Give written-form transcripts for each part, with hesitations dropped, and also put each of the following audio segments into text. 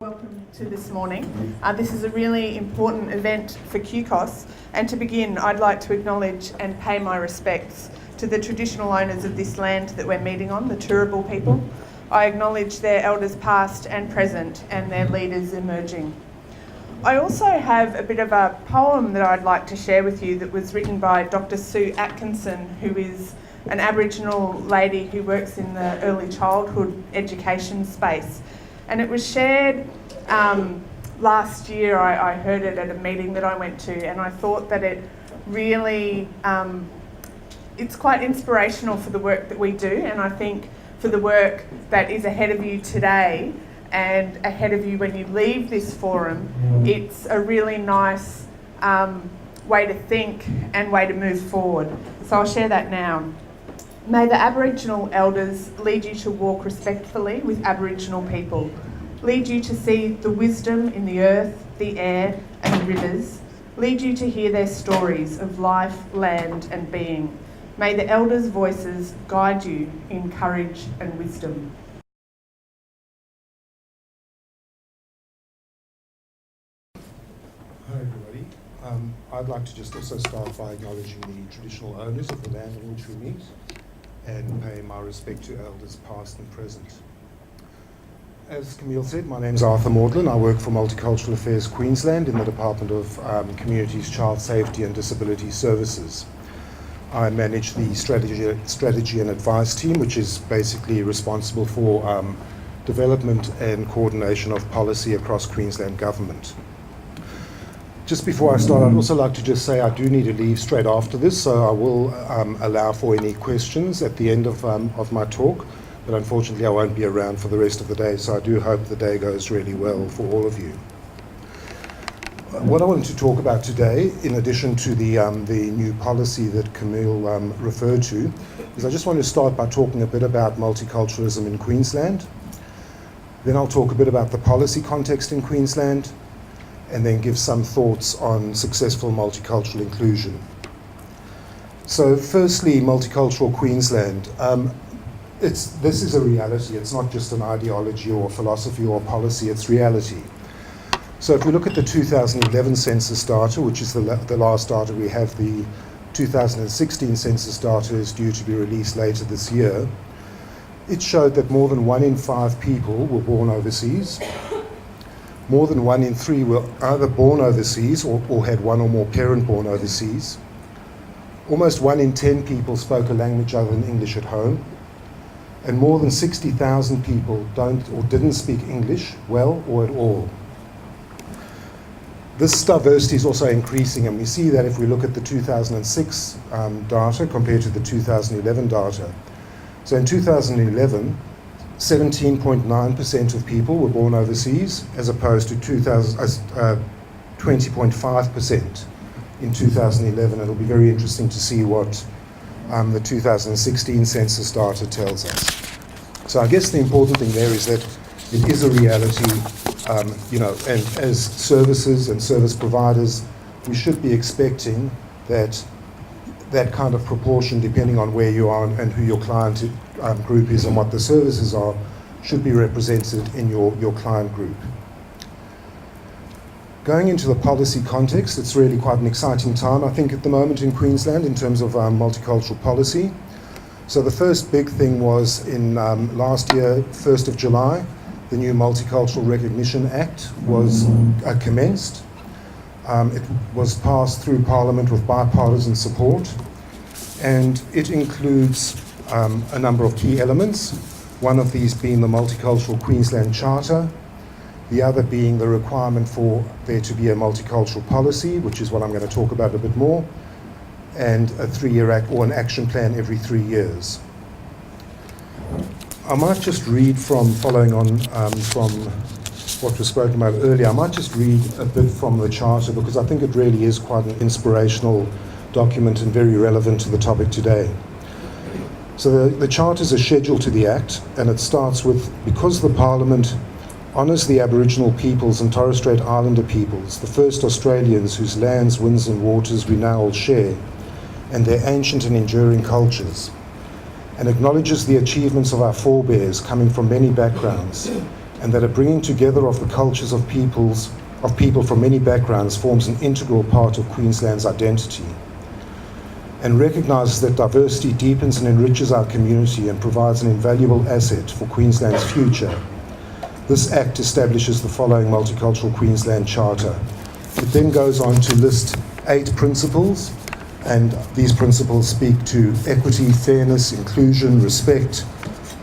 Welcome to this morning. This is a really important event for QCOSS, and to begin I'd like to acknowledge and pay my respects to the traditional owners of this land that we're meeting on, the Turrbal people. I acknowledge their elders past and present and their leaders emerging. I also have a bit of a poem that I'd like to share with you that was written by Dr. Sue Atkinson, who is an Aboriginal lady who works in the early childhood education space. And it was shared last year. I heard it at a meeting that I went to, and I thought that it really, it's quite inspirational for the work that we do, and I think for the work that is ahead of you today and ahead of you when you leave this forum. It's a really nice way to think and way to move forward. So I'll share that now. May the Aboriginal elders lead you to walk respectfully with Aboriginal people, lead you to see the wisdom in the earth, the air and the rivers, lead you to hear their stories of life, land and being. May the elders' voices guide you in courage and wisdom. Hi everybody. I'd like to just also start by acknowledging the traditional owners of the land on which we meet and pay my respect to elders past and present. As Camille said, my name is Arthur Maudlin. I work for Multicultural Affairs Queensland in the Department of Communities, Child Safety and Disability Services. I manage the strategy and advice team, which is basically responsible for development and coordination of policy across Queensland government. Just before I start, I'd also like to just say I do need to leave straight after this, so I will allow for any questions at the end of my talk, but unfortunately I won't be around for the rest of the day, so I do hope the day goes really well for all of you. What I wanted to talk about today, in addition to the new policy that Camille referred to, is I just want to start by talking a bit about multiculturalism in Queensland. Then I'll talk a bit about the policy context in Queensland, and then give some thoughts on successful multicultural inclusion. So firstly, multicultural Queensland. This is a reality. It's not just an ideology or philosophy or policy, it's reality. So if we look at the 2011 census data, which is the last data we have, the 2016 census data is due to be released later this year. It showed that more than 1 in 5 people were born overseas. More than 1 in 3 were either born overseas or had one or more parent born overseas. Almost 1 in 10 people spoke a language other than English at home. And more than 60,000 people don't or didn't speak English well or at all. This diversity is also increasing, and we see that if we look at the 2006 data compared to the 2011 data. So in 2011, 17.9% of people were born overseas, as opposed to 20.5% in 2011. It'll be very interesting to see what the 2016 census data tells us. So I guess the important thing there is that it is a reality, and as services and service providers, we should be expecting that kind of proportion, depending on where you are and who your client group is and what the services are, should be represented in your client group. Going into the policy context, it's really quite an exciting time, I think, at the moment in Queensland in terms of multicultural policy. So the first big thing was in last year, 1st of July, the new Multicultural Recognition Act was commenced. It was passed through Parliament with bipartisan support, and it includes a number of key elements, one of these being the Multicultural Queensland Charter, the other being the requirement for there to be a multicultural policy, which is what I'm going to talk about a bit more, and a 3-year or an action plan every 3 years. I might just read following on from what was spoken about earlier, I might just read a bit from the Charter, because I think it really is quite an inspirational document and very relevant to the topic today. So the Charter is a schedule to the Act, and it starts with, because the Parliament honours the Aboriginal peoples and Torres Strait Islander peoples, the first Australians whose lands, winds and waters we now all share, and their ancient and enduring cultures, and acknowledges the achievements of our forebears coming from many backgrounds, and that a bringing together of the cultures of people from many backgrounds forms an integral part of Queensland's identity, and recognises that diversity deepens and enriches our community and provides an invaluable asset for Queensland's future. This Act establishes the following Multicultural Queensland Charter. It then goes on to list 8 principles, and these principles speak to equity, fairness, inclusion, respect,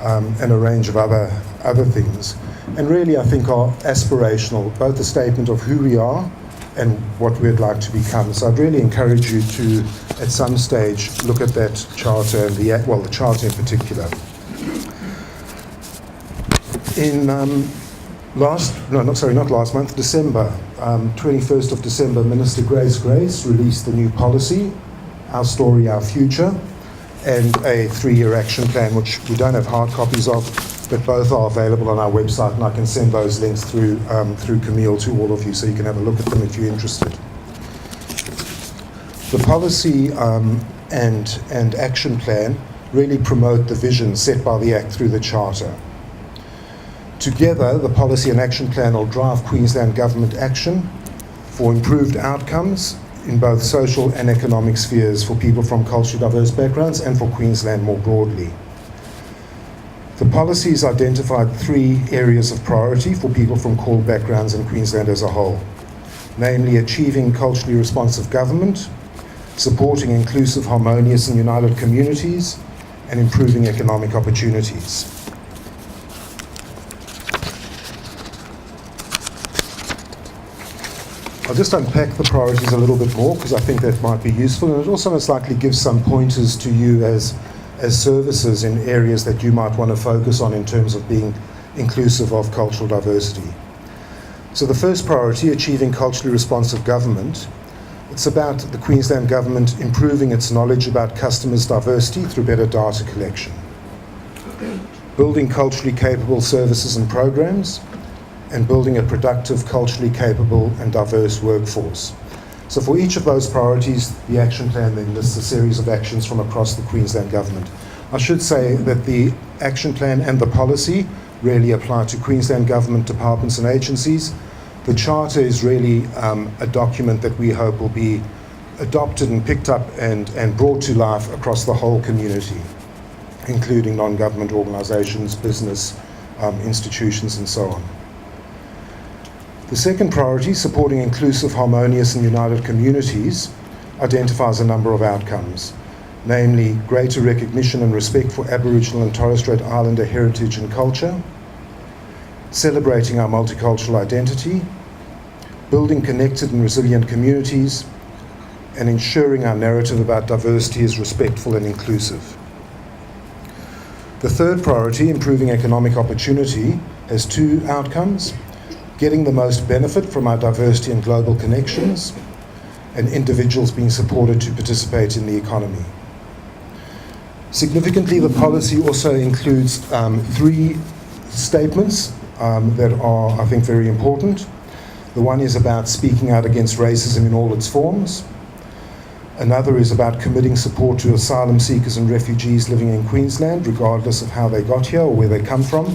and a range of other things. And really, I think, are aspirational, both a statement of who we are and what we'd like to become. So I'd really encourage you to, at some stage, look at that charter and the charter in particular. In December, 21st of December, Minister Grace released the new policy, Our Story, Our Future, and a 3-year action plan, which we don't have hard copies of, but both are available on our website, and I can send those links through Camille to all of you, so you can have a look at them if you're interested. The policy and action plan really promote the vision set by the Act through the Charter. Together, the policy and action plan will drive Queensland Government action for improved outcomes in both social and economic spheres for people from culturally diverse backgrounds and for Queensland more broadly. The policies identified 3 areas of priority for people from CALD backgrounds in Queensland as a whole, namely achieving culturally responsive government, supporting inclusive, harmonious and united communities, and improving economic opportunities. I'll just unpack the priorities a little bit more because I think that might be useful, and it also most likely gives some pointers to you as services in areas that you might want to focus on in terms of being inclusive of cultural diversity. So the first priority, achieving culturally responsive government, it's about the Queensland Government improving its knowledge about customers' diversity through better data collection, building culturally capable services and programs, and building a productive, culturally capable and diverse workforce. So for each of those priorities, the action plan then lists a series of actions from across the Queensland Government. I should say that the action plan and the policy really apply to Queensland Government departments and agencies. The Charter is really a document that we hope will be adopted and picked up and brought to life across the whole community, including non-government organisations, business, institutions and so on. The second priority, supporting inclusive, harmonious and united communities, identifies a number of outcomes, namely greater recognition and respect for Aboriginal and Torres Strait Islander heritage and culture, celebrating our multicultural identity, building connected and resilient communities, and ensuring our narrative about diversity is respectful and inclusive. The third priority, improving economic opportunity, has 2 outcomes: getting the most benefit from our diversity and global connections, and individuals being supported to participate in the economy. Significantly, the policy also includes 3 statements that are, I think, very important. The one is about speaking out against racism in all its forms. Another is about committing support to asylum seekers and refugees living in Queensland, regardless of how they got here or where they come from.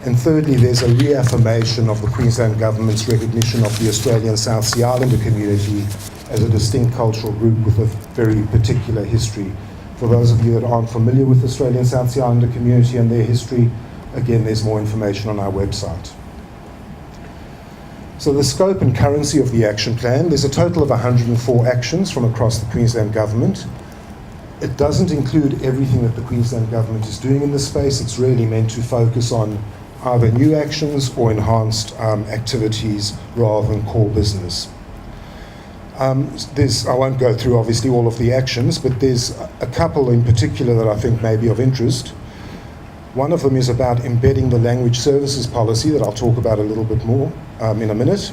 And thirdly, there's a reaffirmation of the Queensland Government's recognition of the Australian South Sea Islander community as a distinct cultural group with a very particular history. For those of you that aren't familiar with the Australian South Sea Islander community and their history, again, there's more information on our website. So the scope and currency of the action plan, there's a total of 104 actions from across the Queensland Government. It doesn't include everything that the Queensland Government is doing in this space. It's really meant to focus on either new actions or enhanced activities rather than core business. I won't go through obviously all of the actions, but there's a couple in particular that I think may be of interest. One of them is about embedding the language services policy that I'll talk about a little bit more in a minute,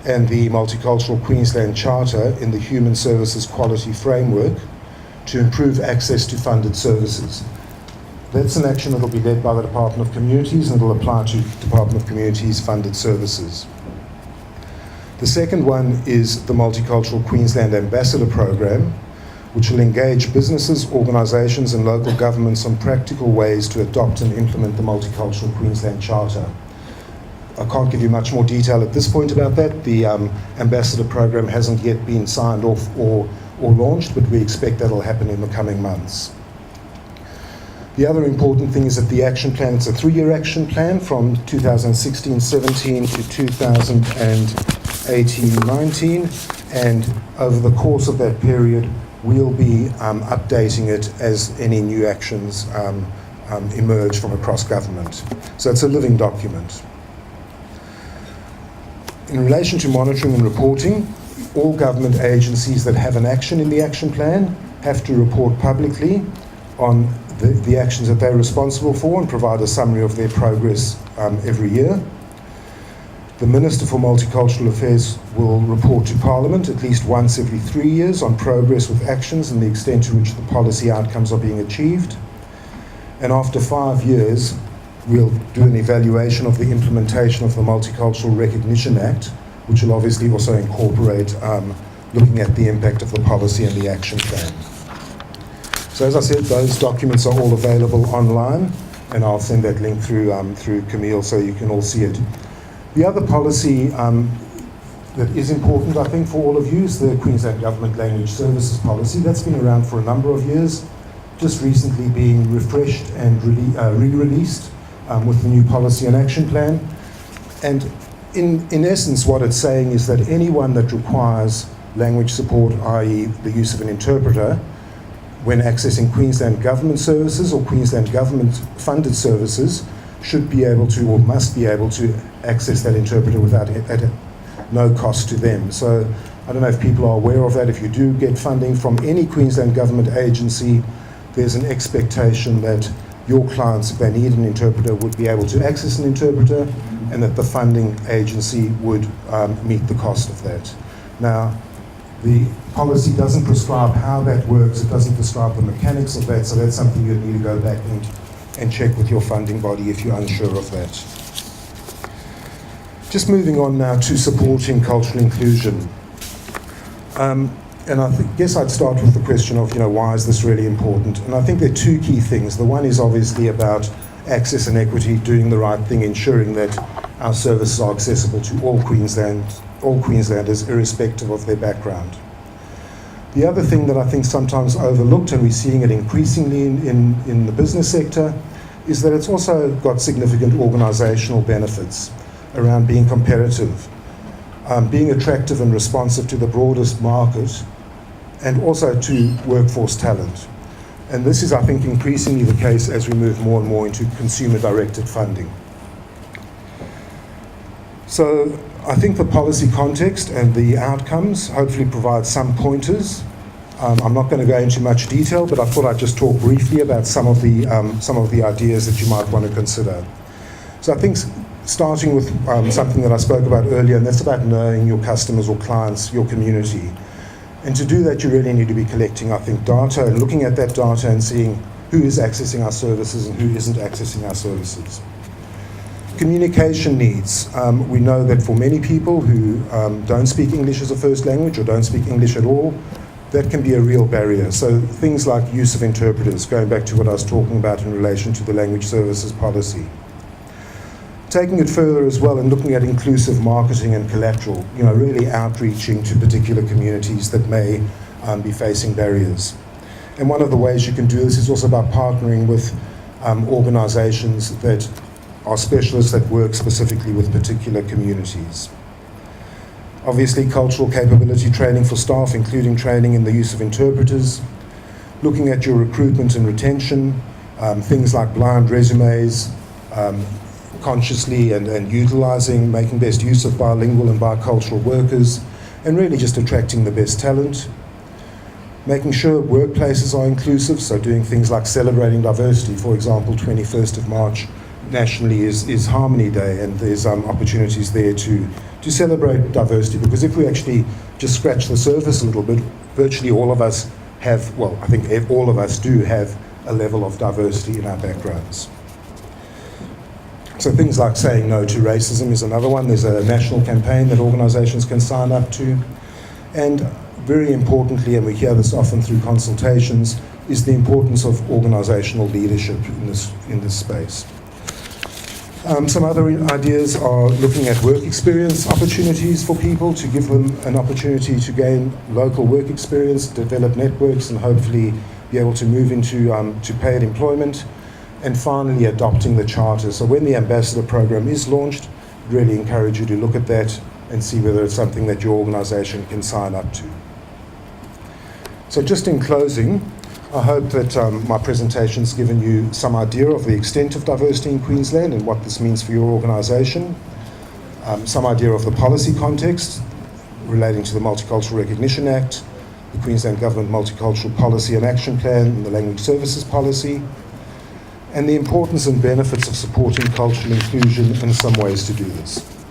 and the Multicultural Queensland Charter in the Human Services Quality Framework to improve access to funded services. That's an action that will be led by the Department of Communities and it will apply to Department of Communities funded services. The second one is the Multicultural Queensland Ambassador Program, which will engage businesses, organisations and local governments on practical ways to adopt and implement the Multicultural Queensland Charter. I can't give you much more detail at this point about that. The ambassador program hasn't yet been signed off or launched, but we expect that'll happen in the coming months. The other important thing is that the action plan, it's a 3-year action plan from 2016-17 to 2018-19, and over the course of that period, we'll be updating it as any new actions emerge from across government. So it's a living document. In relation to monitoring and reporting, all government agencies that have an action in the action plan have to report publicly on the actions that they're responsible for and provide a summary of their progress every year. The Minister for Multicultural Affairs will report to Parliament at least once every 3 years on progress with actions and the extent to which the policy outcomes are being achieved. And after 5 years, we'll do an evaluation of the implementation of the Multicultural Recognition Act, which will obviously also incorporate looking at the impact of the policy and the action plan. So as I said, those documents are all available online, and I'll send that link through Camille so you can all see it. The other policy that is important, I think, for all of you is the Queensland Government Language Services Policy. That's been around for a number of years, just recently being refreshed and re-released with the new policy and action plan. And in essence, what it's saying is that anyone that requires language support, i.e. the use of an interpreter, when accessing Queensland government services or Queensland government funded services, should be able to or must be able to access that interpreter without at no cost to them. So I don't know if people are aware of that. If you do get funding from any Queensland government agency, there's an expectation that your clients, if they need an interpreter, would be able to access an interpreter, and that the funding agency would meet the cost of that. Now, the policy doesn't prescribe how that works. It doesn't prescribe the mechanics of that, so that's something you'd need to go back and check with your funding body if you're unsure of that. Just moving on now to supporting cultural inclusion. And I guess I'd start with the question of, why is this really important? And I think there are two key things. The one is obviously about access and equity, doing the right thing, ensuring that our services are accessible to all Queenslanders, irrespective of their background. The other thing that I think sometimes overlooked, and we're seeing it increasingly in the business sector, is that it's also got significant organisational benefits around being competitive, being attractive and responsive to the broadest market, and also to workforce talent. And this is, I think, increasingly the case as we move more and more into consumer-directed funding. So I think the policy context and the outcomes hopefully provide some pointers. I'm not going to go into much detail, but I thought I'd just talk briefly about some of the ideas that you might want to consider. So I think starting with something that I spoke about earlier, and that's about knowing your customers or clients, your community. And to do that, you really need to be collecting, I think, data and looking at that data and seeing who is accessing our services and who isn't accessing our services. Communication needs. We know that for many people who don't speak English as a first language or don't speak English at all, that can be a real barrier. So things like use of interpreters, going back to what I was talking about in relation to the language services policy. Taking it further as well and looking at inclusive marketing and collateral, really outreaching to particular communities that may be facing barriers. And one of the ways you can do this is also by partnering with organisations that are specialists that work specifically with particular communities. Obviously, cultural capability training for staff, including training in the use of interpreters, looking at your recruitment and retention, things like blind resumes, consciously and utilising, making best use of bilingual and bicultural workers, and really just attracting the best talent. Making sure workplaces are inclusive, so doing things like celebrating diversity. For example, 21st of March nationally is Harmony Day, and there's opportunities there to celebrate diversity, because if we actually just scratch the surface a little bit, virtually all of us have, well, I think all of us do have a level of diversity in our backgrounds. So things like saying no to racism is another one. There's a national campaign that organisations can sign up to. And very importantly, and we hear this often through consultations, is the importance of organisational leadership in this space. Some other ideas are looking at work experience opportunities for people, to give them an opportunity to gain local work experience, develop networks, and hopefully be able to move into to paid employment. And finally, adopting the charter. So when the ambassador program is launched, I'd really encourage you to look at that and see whether it's something that your organisation can sign up to. So just in closing, I hope that my presentation's given you some idea of the extent of diversity in Queensland and what this means for your organisation, some idea of the policy context relating to the Multicultural Recognition Act, the Queensland Government Multicultural Policy and Action Plan, and the Language Services Policy, and the importance and benefits of supporting cultural inclusion and some ways to do this.